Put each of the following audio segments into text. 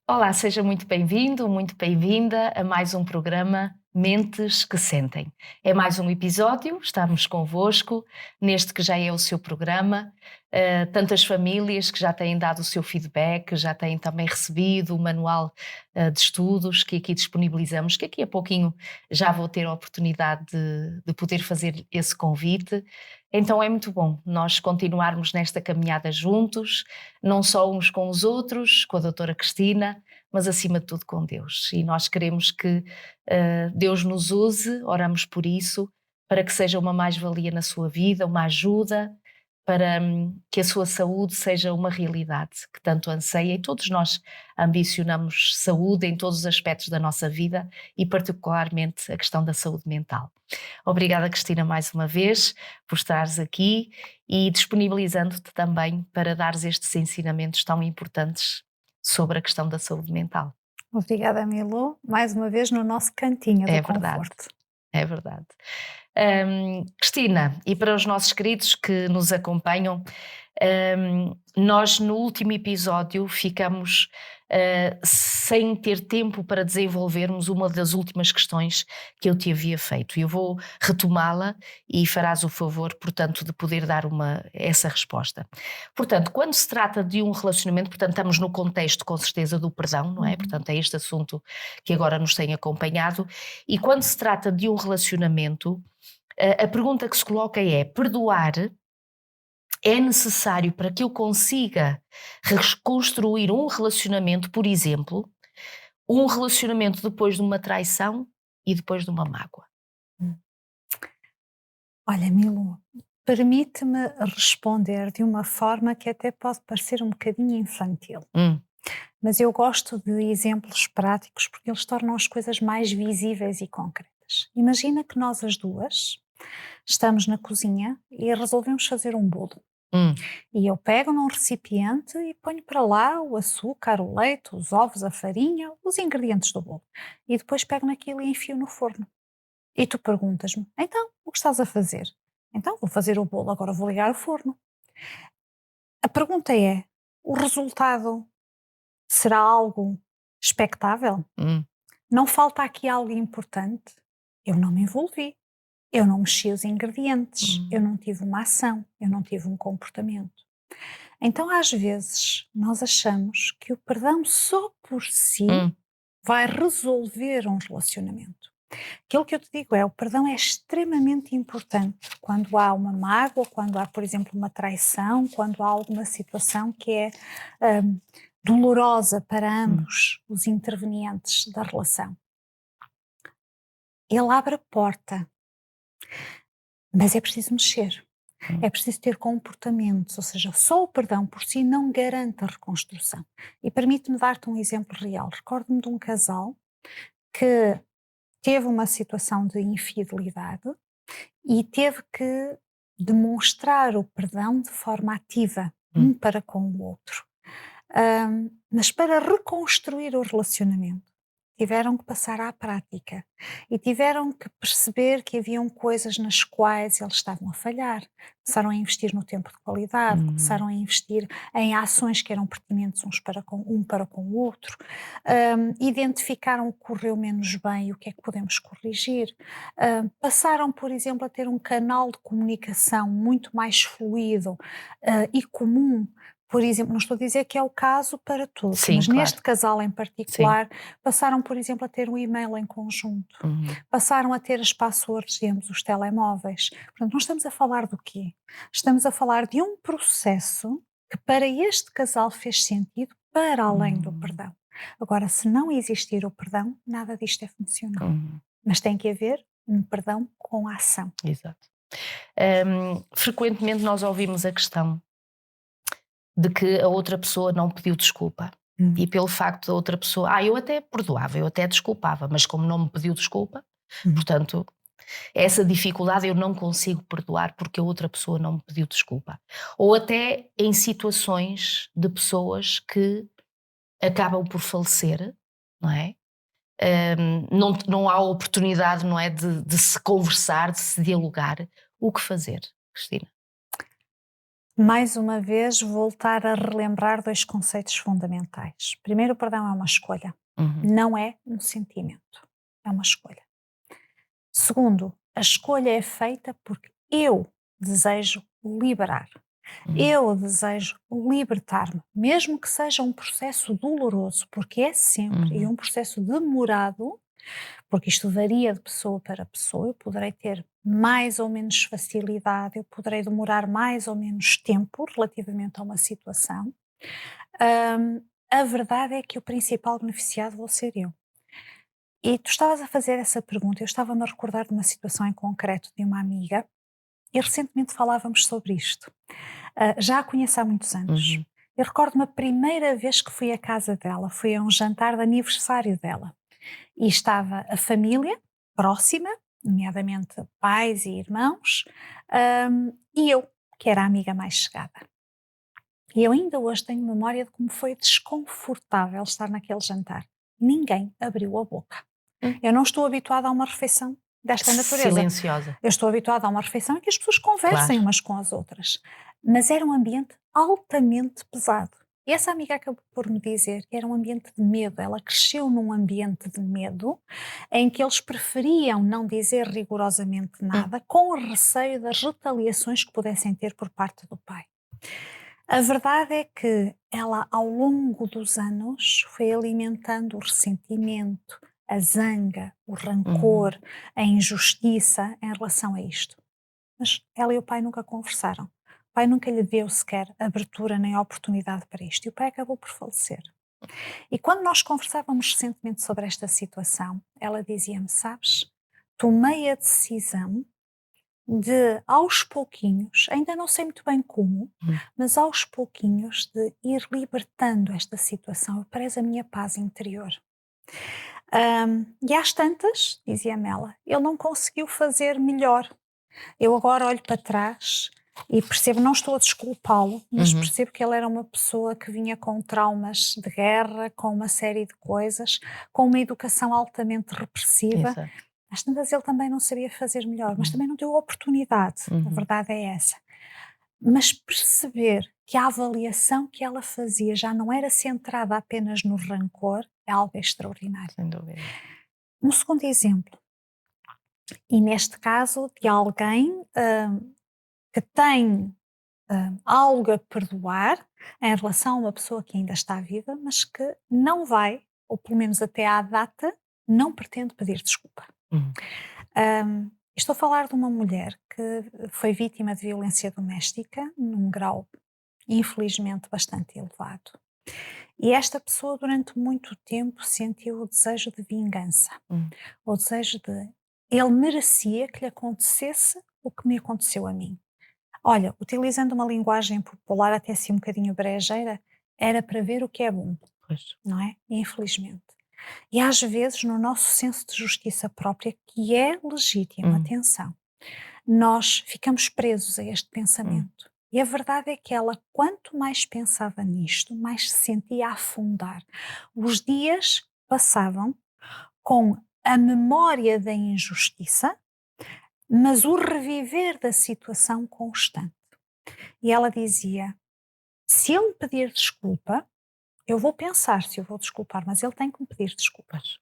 Olá, seja muito bem-vindo, muito bem-vinda a mais um programa Mentes que Sentem. É mais um episódio, estamos convosco, neste que já é o seu programa. Tantas famílias que já têm dado o seu feedback, já têm também recebido o manual de estudos que aqui disponibilizamos, que aqui a pouquinho já vou ter a oportunidade de poder fazer esse convite. Então é muito bom nós continuarmos nesta caminhada juntos, não só uns com os outros, com a doutora Cristina, mas acima de tudo com Deus. E nós queremos que Deus nos use, oramos por isso, para que seja uma mais-valia na sua vida, uma ajuda, para que a sua saúde seja uma realidade que tanto anseia, e todos nós ambicionamos saúde em todos os aspectos da nossa vida e particularmente a questão da saúde mental. Obrigada, Cristina, mais uma vez por estares aqui e disponibilizando-te também para dares estes ensinamentos tão importantes sobre a questão da saúde mental. Obrigada, Milu, mais uma vez no nosso cantinho do É verdade, conforto. é verdade. Cristina, e para os nossos queridos que nos acompanham, nós no último episódio ficamos sem ter tempo para desenvolvermos uma das últimas questões que eu te havia feito. Eu vou retomá-la e farás o favor, portanto, de poder dar essa resposta. Portanto, quando se trata de um relacionamento, portanto, estamos no contexto, com certeza, do perdão, não é? Uhum. Portanto, é este assunto que agora nos tem acompanhado. E quando se trata de um relacionamento, a pergunta que se coloca é: perdoar é necessário para que eu consiga reconstruir um relacionamento, por exemplo, um relacionamento depois de uma traição e depois de uma mágoa? Hum. Olha, Milu, permite-me responder de uma forma que até pode parecer um bocadinho infantil, Hum, mas eu gosto de exemplos práticos porque eles tornam as coisas mais visíveis e concretas. Imagina que nós as duas estamos na cozinha e resolvemos fazer um bolo. hum, E eu pego num recipiente e ponho para lá o açúcar, o leite, os ovos, a farinha, os ingredientes do bolo. E depois pego naquilo e enfio no forno. E tu perguntas-me, então, o que estás a fazer? Então, vou fazer o bolo, agora vou ligar o forno. A pergunta é, o resultado será algo expectável? hum, Não falta aqui algo importante? Eu não me envolvi, eu não mexi os ingredientes, eu hum, não tive uma ação, eu não tive um comportamento. Então, às vezes, nós achamos que o perdão só por si hum, vai resolver um relacionamento. Aquilo que eu te digo é, o perdão é extremamente importante quando há uma mágoa, quando há, por exemplo, uma traição, quando há alguma situação que é hum, dolorosa para hum, ambos os intervenientes da relação. Ele abre a porta, mas é preciso mexer. hum, É preciso ter comportamentos, ou seja, só o perdão por si não garante a reconstrução. E permite-me dar-te um exemplo real. Recordo-me de um casal que teve uma situação de infidelidade e teve que demonstrar o perdão de forma ativa, um hum, para com o outro. Mas para reconstruir o relacionamento, tiveram que passar à prática e tiveram que perceber que haviam coisas nas quais eles estavam a falhar. Começaram a investir no tempo de qualidade, hum, começaram a investir em ações que eram pertinentes um para com o outro, identificaram o que correu menos bem e o que é que podemos corrigir. Passaram, por exemplo, a ter um canal de comunicação muito mais fluido e comum. Por exemplo, não estou a dizer que é o caso para todos, sim, mas claro, neste casal em sim. particular, passaram, por exemplo, a ter um e-mail em conjunto, Uhum, passaram a ter as passwords de ambos os telemóveis. Portanto, não estamos a falar do quê? Estamos a falar de um processo que para este casal fez sentido para além do hum, perdão. Agora, se não existir o perdão, nada disto é funcional. uhum, Mas tem que haver um perdão com ação. exato. Frequentemente nós ouvimos a questão de que a outra pessoa não pediu desculpa. Hum, E pelo facto da outra pessoa, eu até perdoava, eu até desculpava, mas como não me pediu desculpa, hum. portanto, essa dificuldade eu não consigo perdoar porque a outra pessoa não me pediu desculpa. Ou até em situações de pessoas que acabam por falecer, não é? Não há oportunidade, não é, de se conversar, de se dialogar. O que fazer, Cristina? Mais uma vez, voltar a relembrar 2 conceitos fundamentais. Primeiro, o perdão é uma escolha, Uhum, não é um sentimento, é uma escolha. Segundo, a escolha é feita porque eu desejo liberar. uhum, Eu desejo libertar-me, mesmo que seja um processo doloroso, porque é sempre, e uhum, um processo demorado, porque isto varia de pessoa para pessoa, eu poderei ter mais ou menos facilidade, eu poderei demorar mais ou menos tempo relativamente a uma situação. A verdade é que o principal beneficiado vou ser eu. E tu estavas a fazer essa pergunta, eu estava-me a recordar de uma situação em concreto de uma amiga, e recentemente falávamos sobre isto. Já a conheço há muitos anos. uhum. Eu recordo-me a primeira vez que fui à casa dela, foi a um jantar de aniversário dela. E estava a família próxima, nomeadamente pais e irmãos, e eu, que era a amiga mais chegada. E eu ainda hoje tenho memória de como foi desconfortável estar naquele jantar. Ninguém abriu a boca. Hum. Eu não estou habituada a uma refeição desta natureza. Silenciosa, Eu estou habituada a uma refeição em que as pessoas conversem claro. umas com as outras. Mas era um ambiente altamente pesado. E essa amiga acabou por me dizer que era um ambiente de medo. Ela cresceu num ambiente de medo em que eles preferiam não dizer rigorosamente Hum, nada, com receio das retaliações que pudessem ter por parte do pai. A verdade é que ela, ao longo dos anos, foi alimentando o ressentimento, a zanga, o uhum. rancor, a injustiça em relação a isto. Mas ela e o pai nunca conversaram. O pai nunca lhe deu sequer abertura nem oportunidade para isto. E o pai acabou por falecer. E quando nós conversávamos recentemente sobre esta situação, ela dizia-me: Sabes, tomei a decisão de, aos pouquinhos, ainda não sei muito bem como, Hum, mas aos pouquinhos, de ir libertando esta situação. Eu prezo a minha paz interior. E às tantas, dizia-me ela, ele não conseguiu fazer melhor. Eu agora olho para trás e percebo, não estou a desculpá-lo, mas uhum. percebo que ele era uma pessoa que vinha com traumas de guerra, com uma série de coisas, com uma educação altamente repressiva. Exato. Às tantas ele também não sabia fazer melhor, mas Uhum, também não deu oportunidade, a uhum. verdade é essa. Mas perceber que a avaliação que ela fazia já não era centrada apenas no rancor é algo extraordinário. Sem dúvida. Um segundo exemplo, e neste caso de alguém que tem algo a perdoar em relação a uma pessoa que ainda está viva, mas que não vai, ou pelo menos até à data, não pretende pedir desculpa. Uhum, Estou a falar de uma mulher que foi vítima de violência doméstica num grau, infelizmente, bastante elevado. E esta pessoa, durante muito tempo, sentiu o desejo de vingança, uhum, o desejo de ele merecia que lhe acontecesse o que me aconteceu a mim. Olha, utilizando uma linguagem popular até assim um bocadinho brejeira, era para ver o que é bom, pois. não é? Infelizmente. E às vezes, no nosso senso de justiça própria, que é legítimo, Hum, atenção, nós ficamos presos a este hum, pensamento. E a verdade é que ela, quanto mais pensava nisto, mais se sentia a afundar. Os dias passavam com a memória da injustiça, mas o reviver da situação constante. E ela dizia: se ele me pedir desculpa, eu vou pensar se eu vou desculpar, mas ele tem que me pedir desculpa. pois,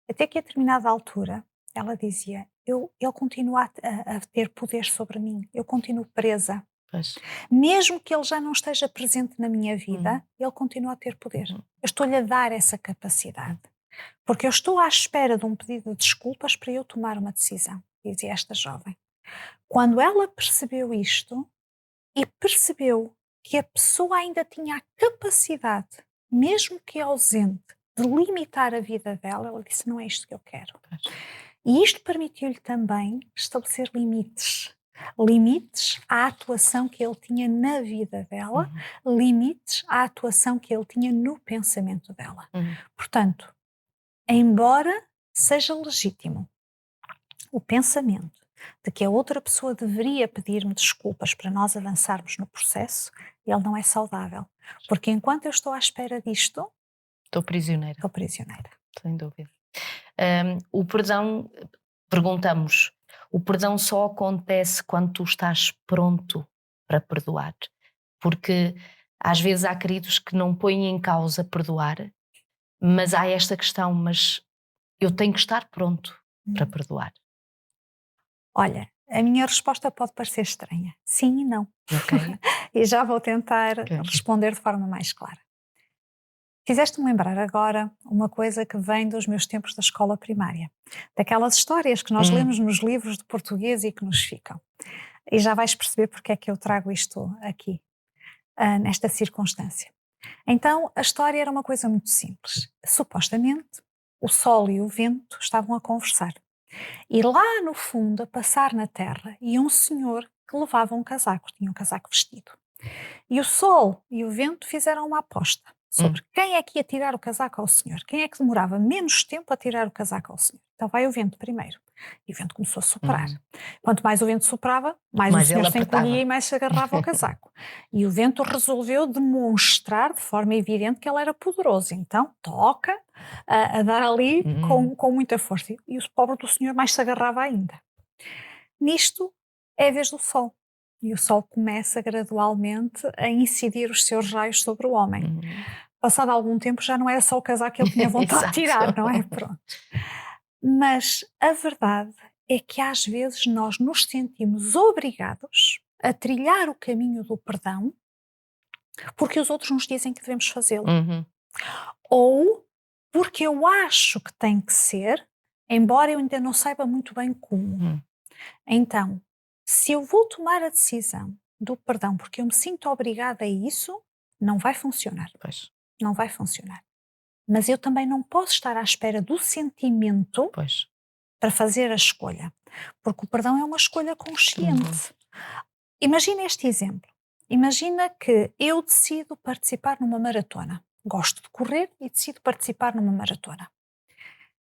Até que a determinada altura ela dizia: ele continua a ter poder sobre mim, eu continuo presa. pois. Mesmo que ele já não esteja presente na minha vida, Uhum, ele continua a ter poder. uhum, Eu estou-lhe a dar essa capacidade. Porque eu estou à espera de um pedido de desculpas para eu tomar uma decisão, dizia esta jovem. Quando ela percebeu isto e percebeu que a pessoa ainda tinha a capacidade, mesmo que ausente, de limitar a vida dela, ela disse: Não é isto que eu quero. pois. E isto permitiu-lhe também estabelecer limites. Limites à atuação que ele tinha na vida dela, Uhum, limites à atuação que ele tinha no pensamento dela. uhum, Portanto, embora seja legítimo o pensamento de que a outra pessoa deveria pedir-me desculpas para nós avançarmos no processo, ele não é saudável. Porque enquanto eu estou à espera disto, estou prisioneira, estou prisioneira. sem dúvida. O perdão, perguntamos, o perdão só acontece quando tu estás pronto para perdoar? Porque às vezes há queridos que não põem em causa perdoar, mas há esta questão, mas eu tenho que estar pronto para perdoar. Olha, a minha resposta pode parecer estranha. Sim e não. Ok? E já vou tentar Ok. responder de forma mais clara. Fizeste-me lembrar agora uma coisa que vem dos meus tempos da escola primária. Daquelas histórias que nós lemos nos livros de português e que nos ficam. E já vais perceber porque é que eu trago isto aqui, nesta circunstância. Então, a história era uma coisa muito simples. Supostamente, o sol e o vento estavam a conversar. E lá no fundo, a passar na terra, ia um senhor que levava um casaco, tinha um casaco vestido. E o sol e o vento fizeram uma aposta sobre quem é que ia tirar o casaco ao senhor, quem é que demorava menos tempo a tirar o casaco ao senhor. Então vai o vento primeiro. E o vento começou a soprar. Quanto mais o vento soprava, mais o Mas senhor ele se apertava. encolhia e mais se agarrava ao casaco. E o vento resolveu demonstrar de forma evidente que ele era poderoso. Então toca a dar ali com muita força. E o pobre do senhor mais se agarrava ainda. Nisto é a vez do sol. E o sol começa gradualmente a incidir os seus raios sobre o homem. Passado algum tempo já não era só o casaco que ele tinha vontade de tirar, não é? Pronto. Mas a verdade é que às vezes nós nos sentimos obrigados a trilhar o caminho do perdão porque os outros nos dizem que devemos fazê-lo. Ou porque eu acho que tem que ser, embora eu ainda não saiba muito bem como. Então, se eu vou tomar a decisão do perdão porque eu me sinto obrigada a isso, não vai funcionar. Pois, Não vai funcionar. Mas eu também não posso estar à espera do sentimento pois. para fazer a escolha. Porque o perdão é uma escolha consciente. Imagina este exemplo. Imagina que eu decido participar numa maratona. Gosto de correr e decido participar numa maratona.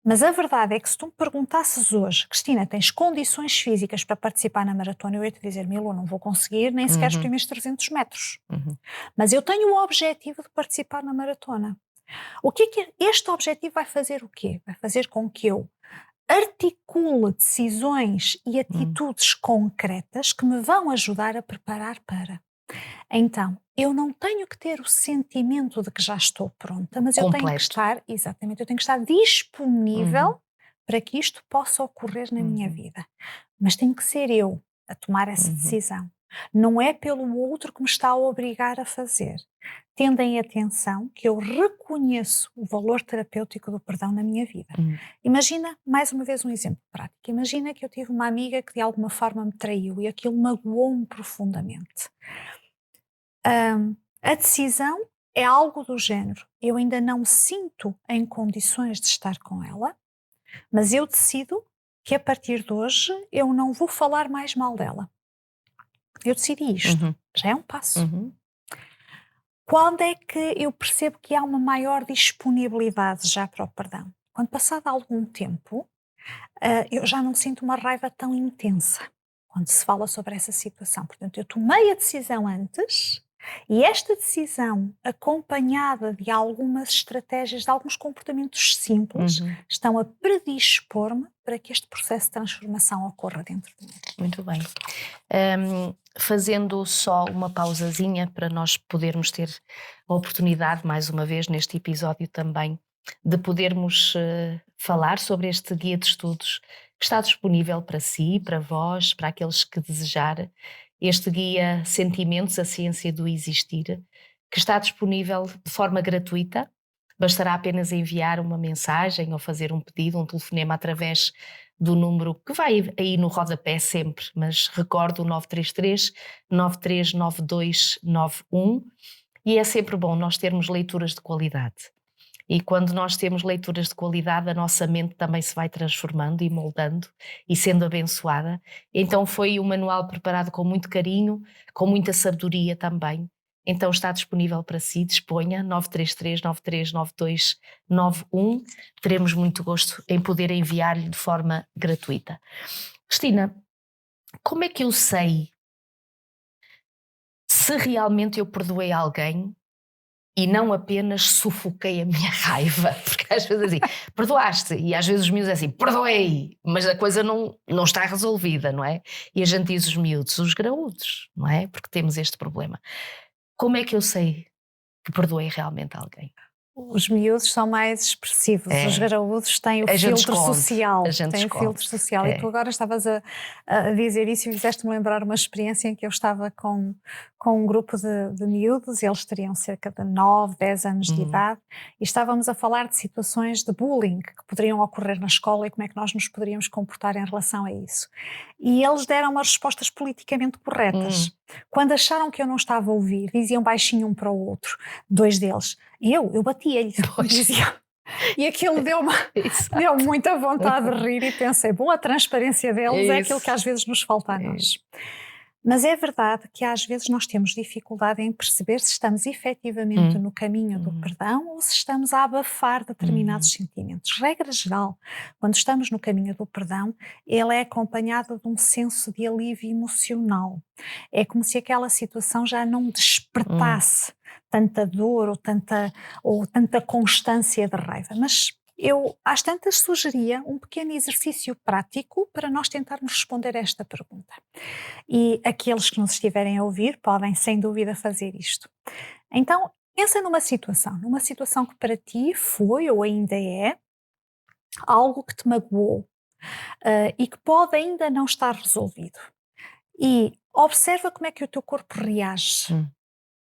Mas a verdade é que se tu me perguntasses hoje, Cristina, tens condições físicas para participar na maratona, eu ia te dizer, Milu, não vou conseguir nem sequer os primeiros 300 metros. Mas eu tenho o objetivo de participar na maratona. O que é que este objetivo vai fazer o quê? Vai fazer com que eu articule decisões e atitudes concretas que me vão ajudar a preparar para. Então, eu não tenho que ter o sentimento de que já estou pronta, mas eu tenho que Completo. estar, exatamente, eu tenho que estar disponível para que isto possa ocorrer na minha vida. Mas tenho que ser eu a tomar essa decisão. Não é pelo outro que me está a obrigar a fazer. Tendem atenção que eu reconheço o valor terapêutico do perdão na minha vida. Imagina, mais uma vez um exemplo prático, imagina que eu tive uma amiga que de alguma forma me traiu e aquilo magoou-me profundamente. A decisão é algo do género, eu ainda não me sinto em condições de estar com ela, mas eu decido que a partir de hoje eu não vou falar mais mal dela. Eu decidi isto, já é um passo. Quando é que eu percebo que há uma maior disponibilidade já para o perdão? Quando passado algum tempo, eu já não sinto uma raiva tão intensa quando se fala sobre essa situação. Portanto, eu tomei a decisão antes e esta decisão, acompanhada de algumas estratégias, de alguns comportamentos simples, estão a predispor-me para que este processo de transformação ocorra dentro de mim. Muito bem. Fazendo só uma pausazinha para nós podermos ter a oportunidade, mais uma vez, neste episódio também, de podermos falar sobre este guia de estudos que está disponível para si, para vós, para aqueles que desejar. Este guia Sentimentos, a Ciência do Existir, que está disponível de forma gratuita. Bastará apenas enviar uma mensagem ou fazer um pedido, um telefonema através do número que vai aí no rodapé sempre, mas recordo o 933 939291, e é sempre bom nós termos leituras de qualidade. E quando nós temos leituras de qualidade, a nossa mente também se vai transformando e moldando e sendo abençoada. Então foi um manual preparado com muito carinho, com muita sabedoria também. Então está disponível para si, disponha, 933-939291. Teremos muito gosto em poder enviar-lhe de forma gratuita. Cristina, como é que eu sei se realmente eu perdoei alguém e não apenas sufoquei a minha raiva? Porque às vezes assim, perdoaste, e às vezes os miúdos assim, perdoei, mas a coisa não está resolvida, não é? E a gente diz os miúdos, os graúdos, não é? Porque temos este problema. Como é que eu sei que perdoei realmente alguém? Os miúdos são mais expressivos, os É, graúdos têm o a gente filtro esconde, a social, gente têm o filtro esconde. social. E tu É. agora estavas a dizer isso e fizeste-me lembrar uma experiência em que eu estava com um grupo de miúdos, e eles teriam cerca de 9, 10 anos de Uhum. idade, e estávamos a falar de situações de bullying que poderiam ocorrer na escola e como é que nós nos poderíamos comportar em relação a isso. E eles deram umas respostas politicamente Hum. corretas. Quando acharam que eu não estava a ouvir, diziam baixinho um para o outro, dois deles. Eu batia-lhe, Pois. dizia. E aquilo deu Exato. muita vontade de rir e pensei, bom, a transparência deles é aquilo que Isso. às vezes nos falta a É. nós. Mas é verdade que às vezes nós temos dificuldade em perceber se estamos efetivamente Hum. no caminho do Uhum. perdão ou se estamos a abafar Uhum. determinados sentimentos. Regra geral, quando estamos no caminho do perdão, ele é acompanhado de um senso de alívio emocional. É como se aquela situação já não Hum. despertasse tanta dor ou tanta constância de raiva. Mas eu, às tantas, sugeria um pequeno exercício prático para nós tentarmos responder a esta pergunta. E aqueles que nos estiverem a ouvir podem, sem dúvida, fazer isto. Então, pensa numa situação que para ti foi ou ainda é algo que te magoou, e que pode ainda não estar resolvido. E observa como é que o teu corpo reage. Hum.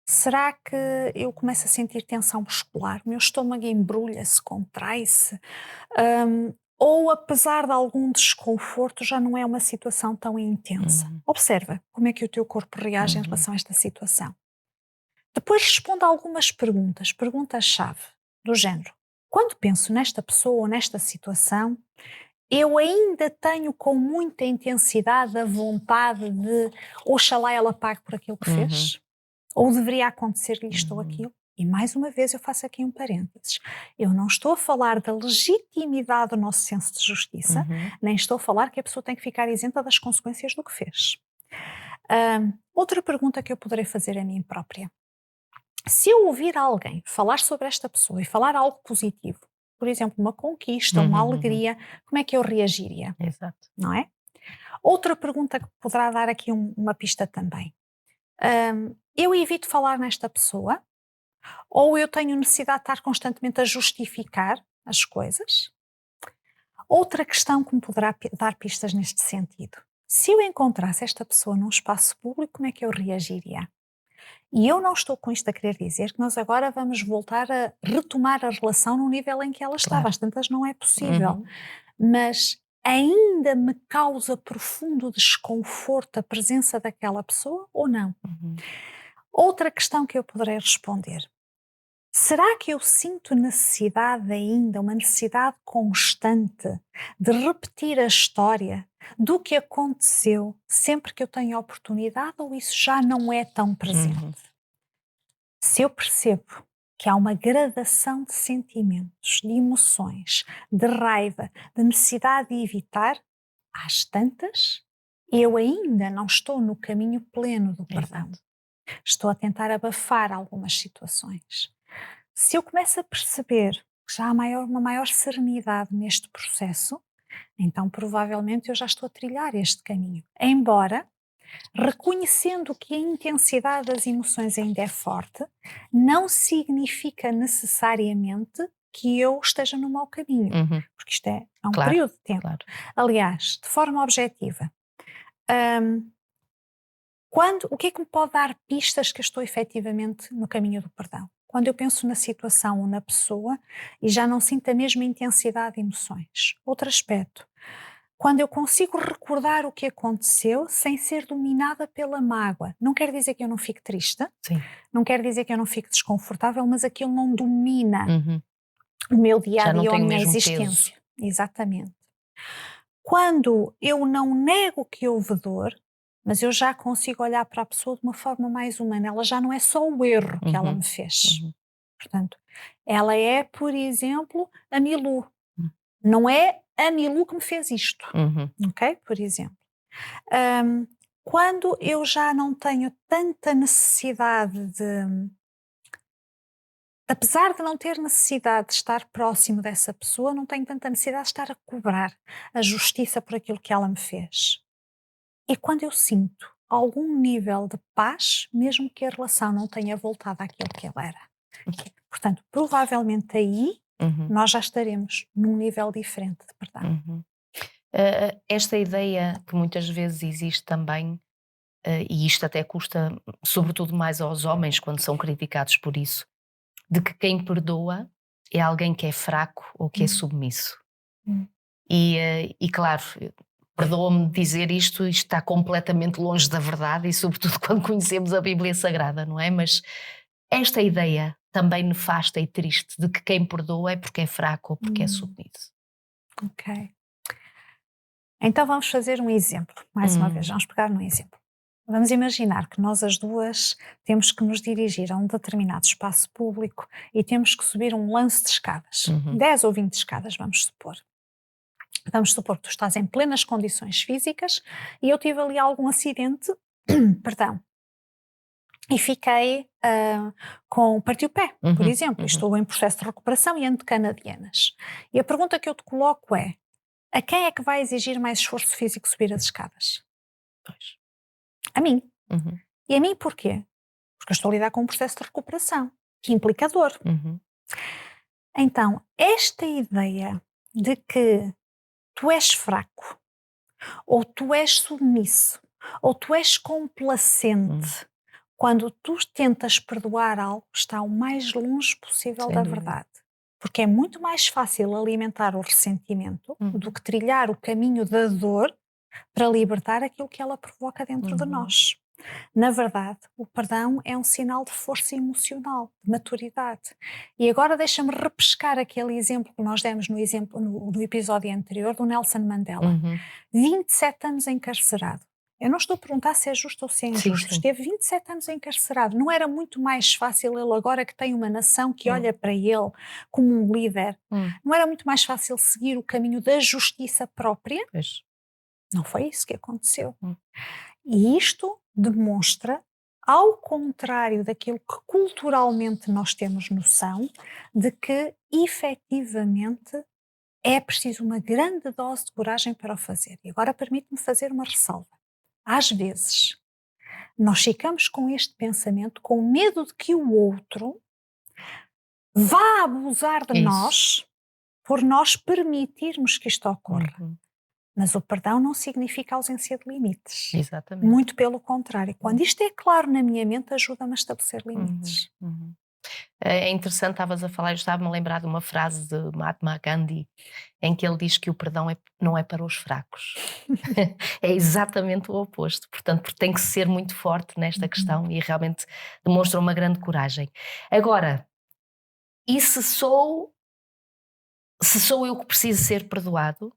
Será que eu começo a sentir tensão muscular? O meu estômago embrulha-se, contrai-se? Ou, apesar de algum desconforto, já não é uma situação tão intensa? Uhum. Observa como é que o teu corpo reage em Uhum. relação a esta situação. Depois responda algumas perguntas, perguntas-chave, do género: quando penso nesta pessoa ou nesta situação, eu ainda tenho com muita intensidade a vontade de oxalá ela pague por aquilo que Uhum. fez? Ou deveria acontecer-lhe isto ou Uhum. aquilo? E mais uma vez eu faço aqui um parênteses. Eu não estou a falar da legitimidade do nosso senso de justiça, Uhum. nem estou a falar que a pessoa tem que ficar isenta das consequências do que fez. Outra pergunta que eu poderei fazer a mim própria: se eu ouvir alguém falar sobre esta pessoa e falar algo positivo, por exemplo, uma conquista, uma Uhum. Uhum. alegria, como é que eu reagiria? Exato. Não é? Outra pergunta que poderá dar aqui uma pista também. Eu evito falar nesta pessoa, ou eu tenho necessidade de estar constantemente a justificar as coisas? Outra questão que me poderá dar pistas neste sentido: se eu encontrasse esta pessoa num espaço público, como é que eu reagiria? E eu não estou com isto a querer dizer que nós agora vamos voltar a retomar a relação no nível em que ela estava, Claro. às tantas não é possível, Uhum. mas ainda me causa profundo desconforto a presença daquela pessoa ou não? Uhum. Outra questão que eu poderei responder: será que eu sinto necessidade ainda, uma necessidade constante de repetir a história do que aconteceu sempre que eu tenho a oportunidade, ou isso já não é tão presente? Uhum. Se eu percebo que há uma gradação de sentimentos, de emoções, de raiva, de necessidade de evitar, às tantas, eu ainda não estou no caminho pleno do perdão. Exato. Estou a tentar abafar algumas situações. Se eu começo a perceber que já há uma maior serenidade neste processo, então provavelmente eu já estou a trilhar este caminho. Embora, reconhecendo que a intensidade das emoções ainda é forte, não significa necessariamente que eu esteja no mau caminho, Uhum. porque isto é um Claro, período de tempo. claro. Aliás, de forma objetiva, o que é que me pode dar pistas que eu estou efetivamente no caminho do perdão? Quando eu penso na situação ou na pessoa e já não sinto a mesma intensidade de emoções. Outro aspecto: quando eu consigo recordar o que aconteceu sem ser dominada pela mágoa. Não quer dizer que eu não fique triste, Sim. não quer dizer que eu não fique desconfortável, mas aquilo não domina Uhum. o meu dia a Já não dia ou a tem o minha mesmo peso. existência. Exatamente. Quando eu não nego que houve dor, mas eu já consigo olhar para a pessoa de uma forma mais humana, ela já não é só o erro que ela Uhum. me fez. Uhum. Portanto, ela é, por exemplo, a Milu. Hum. Não é a Milu que me fez isto, Uhum. ok? Por exemplo. Hum, Quando eu já não tenho tanta necessidade apesar de não ter necessidade de estar próximo dessa pessoa, não tenho tanta necessidade de estar a cobrar a justiça por aquilo que ela me fez. E quando eu sinto algum nível de paz, mesmo que a relação não tenha voltado àquilo que ela era. Portanto, provavelmente aí nós já estaremos num nível diferente de perdão. Esta ideia que muitas vezes existe também, e isto até custa, sobretudo mais aos homens quando são criticados por isso, de que quem perdoa é alguém que é fraco ou que é submisso. E claro, perdoa-me dizer isto está completamente longe da verdade e sobretudo quando conhecemos a Bíblia Sagrada, não é? Mas esta ideia também nefasta e triste de que quem perdoa é porque é fraco ou porque é submisso. Ok. Então vamos fazer um exemplo, mais uma vez, vamos pegar num exemplo. Vamos imaginar que nós as duas temos que nos dirigir a um determinado espaço público e temos que subir um lance de escadas, 10 ou 20 escadas, vamos supor. Vamos supor que tu estás em plenas condições físicas e eu tive ali algum acidente, perdão, e fiquei parti o pé, por exemplo, e estou em processo de recuperação e ando de canadianas. E a pergunta que eu te coloco é: a quem é que vai exigir mais esforço físico subir as escadas? Pois. A mim. E a mim porquê? Porque eu estou a lidar com um processo de recuperação, que implica dor. Então, esta ideia de que tu és fraco, ou tu és submisso, ou tu és complacente, quando tu tentas perdoar algo, está o mais longe possível Sem da dúvida. verdade. Porque é muito mais fácil alimentar o ressentimento do que trilhar o caminho da dor para libertar aquilo que ela provoca dentro de nós. Na verdade, o perdão é um sinal de força emocional, de maturidade. E agora deixa-me repescar aquele exemplo que nós demos no episódio anterior do Nelson Mandela. 27 anos encarcerado. Eu não estou a perguntar se é justo ou se é injusto. Sim. Esteve 27 anos encarcerado. Não era muito mais fácil ele agora que tem uma nação que olha para ele como um líder? Não era muito mais fácil seguir o caminho da justiça própria? Pois. Não foi isso que aconteceu. E isto demonstra, ao contrário daquilo que culturalmente nós temos noção, de que efetivamente é preciso uma grande dose de coragem para o fazer. E agora permite-me fazer uma ressalva. Às vezes, nós ficamos com este pensamento com medo de que o outro vá abusar de nós por nós permitirmos que isto ocorra. Mas o perdão não significa ausência de limites. Exatamente. Muito pelo contrário. Quando isto é claro na minha mente, ajuda-me a estabelecer limites. É interessante, estavas a falar, eu estava-me a lembrar de uma frase de Mahatma Gandhi, em que ele diz que o perdão não é para os fracos. É exatamente o oposto. Portanto, tem que ser muito forte nesta questão e realmente demonstra uma grande coragem. Agora, e se sou eu que preciso ser perdoado,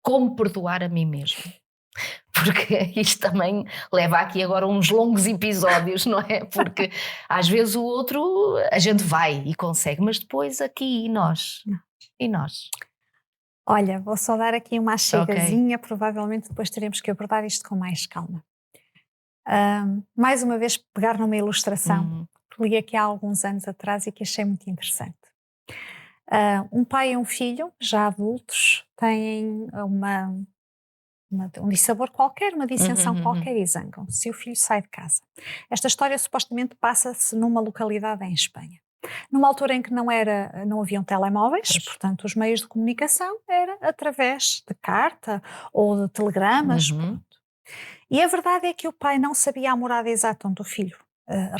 como perdoar a mim mesmo? Porque isto também leva aqui agora uns longos episódios, não é? Porque às vezes o outro, a gente vai e consegue, mas depois aqui e nós? E nós? Olha, vou só dar aqui uma chegazinha, provavelmente depois teremos que abordar isto com mais calma. Mais uma vez, pegar numa ilustração que li aqui há alguns anos atrás e que achei muito interessante. Um pai e um filho, já adultos, têm um dissabor qualquer, uma dissensão qualquer e zangam-se. E o filho sai de casa. Esta história supostamente passa-se numa localidade em Espanha. Numa altura em que não haviam telemóveis, portanto os meios de comunicação era através de carta ou de telegramas. Pronto. E a verdade é que o pai não sabia a morada exata onde o filho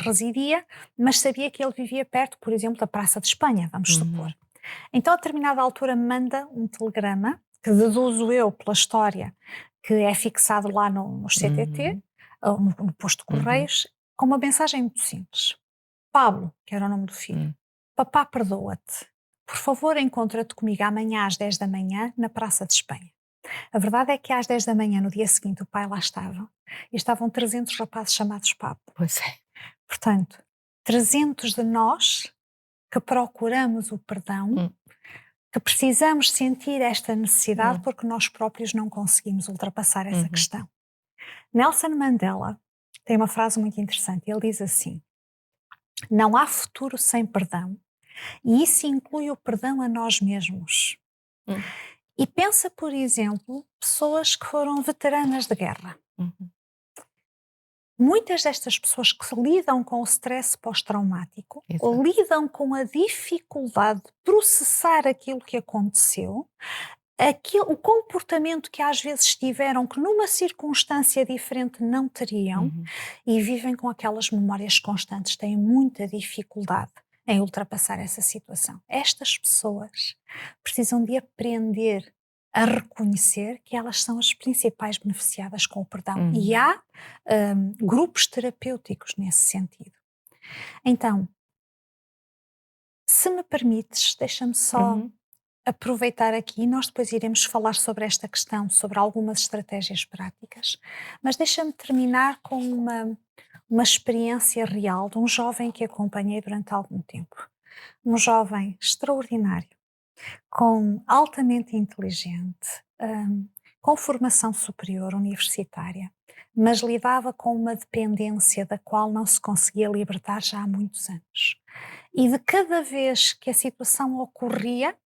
residia, mas sabia que ele vivia perto, por exemplo, da Praça de Espanha, vamos supor. Então a determinada altura manda um telegrama, que deduzo eu pela história, que é fixado lá no CTT, no posto de Correios, com uma mensagem muito simples. Pablo, que era o nome do filho, papá perdoa-te. Por favor, encontra-te comigo amanhã às 10 da manhã na Praça de Espanha. A verdade é que às 10 da manhã, no dia seguinte, o pai lá estava e estavam 300 rapazes chamados Pablo. Pois é. Portanto, 300 de nós que procuramos o perdão, que precisamos sentir esta necessidade porque nós próprios não conseguimos ultrapassar essa questão. Nelson Mandela tem uma frase muito interessante. Ele diz assim: não há futuro sem perdão, e isso inclui o perdão a nós mesmos. E pensa, por exemplo, pessoas que foram veteranas de guerra. Muitas destas pessoas que lidam com o stress pós-traumático, Exato. lidam com a dificuldade de processar aquilo que aconteceu, o comportamento que às vezes tiveram, que numa circunstância diferente não teriam, Uhum. e vivem com aquelas memórias constantes, têm muita dificuldade em ultrapassar essa situação. Estas pessoas precisam de aprender a reconhecer que elas são as principais beneficiadas com o perdão. E Uhum. há grupos terapêuticos nesse sentido. Então, se me permites, deixa-me só Uhum. aproveitar aqui, nós depois iremos falar sobre esta questão, sobre algumas estratégias práticas, mas deixa-me terminar com uma experiência real de um jovem que acompanhei durante algum tempo. Um jovem extraordinário, altamente inteligente, com formação superior universitária, mas lidava com uma dependência da qual não se conseguia libertar já há muitos anos. E de cada vez que a situação ocorria,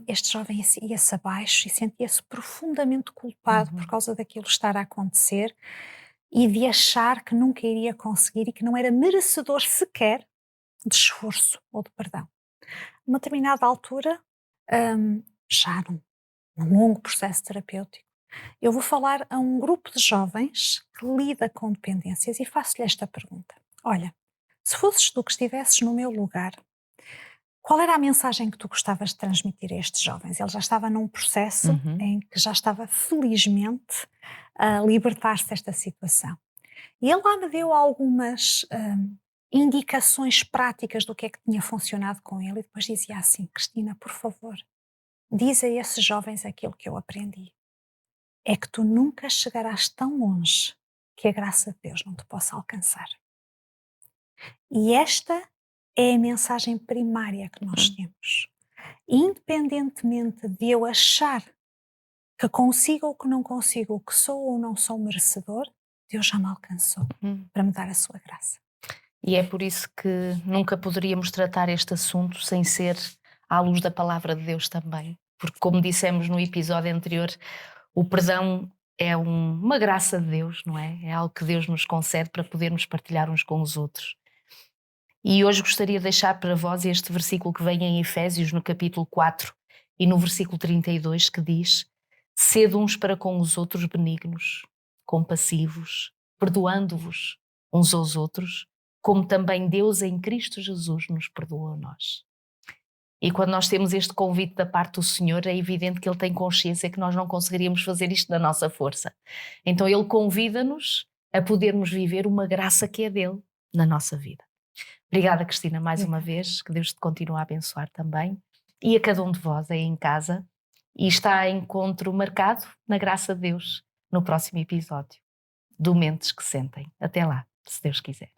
este jovem ia-se abaixo e sentia-se profundamente culpado por Uhum. causa daquilo estar a acontecer e de achar que nunca iria conseguir e que não era merecedor sequer de esforço ou de perdão. Numa determinada altura, já num longo processo terapêutico, eu vou falar a um grupo de jovens que lida com dependências e faço-lhe esta pergunta: olha, se fosses tu que estivesses no meu lugar, qual era a mensagem que tu gostavas de transmitir a estes jovens? Ele já estava num processo Uhum. em que já estava felizmente a libertar-se desta situação. E ele lá me deu algumas indicações práticas do que é que tinha funcionado com ele e depois dizia assim: Cristina, por favor, diz a esses jovens aquilo que eu aprendi. É que tu nunca chegarás tão longe que a graça de Deus não te possa alcançar. E esta é a mensagem primária que nós temos. Independentemente de eu achar que consigo ou que não consigo, que sou ou não sou merecedor, Deus já me alcançou Uhum. para me dar a sua graça. E é por isso que nunca poderíamos tratar este assunto sem ser à luz da palavra de Deus também. Porque, como dissemos no episódio anterior, o perdão é uma graça de Deus, não é? É algo que Deus nos concede para podermos partilhar uns com os outros. E hoje gostaria de deixar para vós este versículo que vem em Efésios, no capítulo 4 e no versículo 32, que diz: Sede uns para com os outros benignos, compassivos, perdoando-vos uns aos outros, como também Deus em Cristo Jesus nos perdoou a nós. E quando nós temos este convite da parte do Senhor, é evidente que Ele tem consciência que nós não conseguiríamos fazer isto na nossa força. Então Ele convida-nos a podermos viver uma graça que é dele na nossa vida. Obrigada, Cristina, mais uma Obrigada. vez. Que Deus te continue a abençoar também. E a cada um de vós aí em casa. E está encontro marcado, na graça de Deus, no próximo episódio do Mentes que Sentem. Até lá, se Deus quiser.